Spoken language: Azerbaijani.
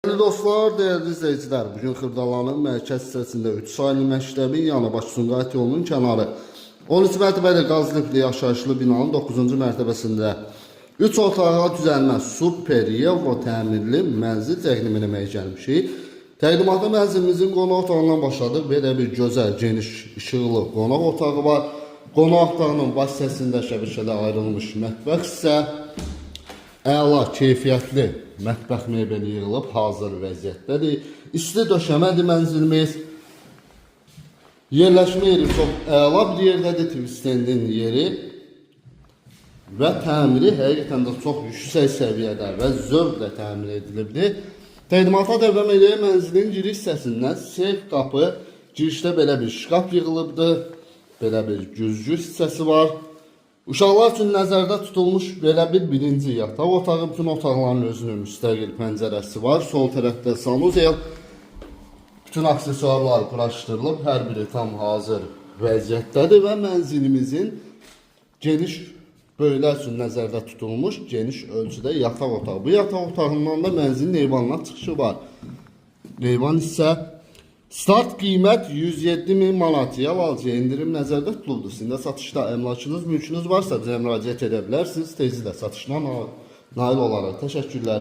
Değerli dostlar, değerli izleyiciler, bugün Xırdalanın mərkəz hissəsində 3 saylı məktəbin yanı Bakı-Sumqayıt yolunun kənarı 13 mərtəbəli qaz lifli yaşayışlı binanın 9-cu mərtəbəsində 3 otağa düzəlmə super Evo təmirli mənzil təqdim etməyə gəlmişik. Təqdimatda mənzilimizin qonaq otağından başladıq. Belə bir gözəl, geniş, işıqlı qonaq otağı var. Qonaq otağının baş hissəsində şəbəkələ ayrılmış mətbəx hissə, əla keyfiyyətli mətbəx mebeli yığılıb hazır vəziyyətdədir. İsti döşəmədir mənzilimiz. Yerləşmə yeri çox əla bir yerdədir. Twistendin yeri və təmiri həqiqətən də çox yüksək səviyyədə və zövqlə təmir edilibdir. Təqdimata davam edən mənzilin giriş hissəsindən seyf qapı, girişdə belə bir şkaf yığılıbdır. Belə bir güzgü hissəsi var. Uşaqlar üçün nəzərdə tutulmuş belə bir birinci yataq otağı, bütün otaqların özünün müstəqil pəncərəsi var. Sol tərəfdə sanuzel, bütün aksesuarlar quraşdırılıb, hər biri tam hazır vəziyyətdədir və mənzilimizin geniş böylə üçün nəzərdə tutulmuş geniş ölçüdə yataq otağı. Bu yataq otağından da mənzilin eyvanına çıxışı var. Eyvan isə start qiymət 107.000 manat. Alıcıya indirim nəzərdə tutuldu. Sizin də satışda əmlakınız, mülkünüz varsa bizə müraciət edə bilərsiniz. Tezliklə satışdan nail olaraq. Təşəkkürlər.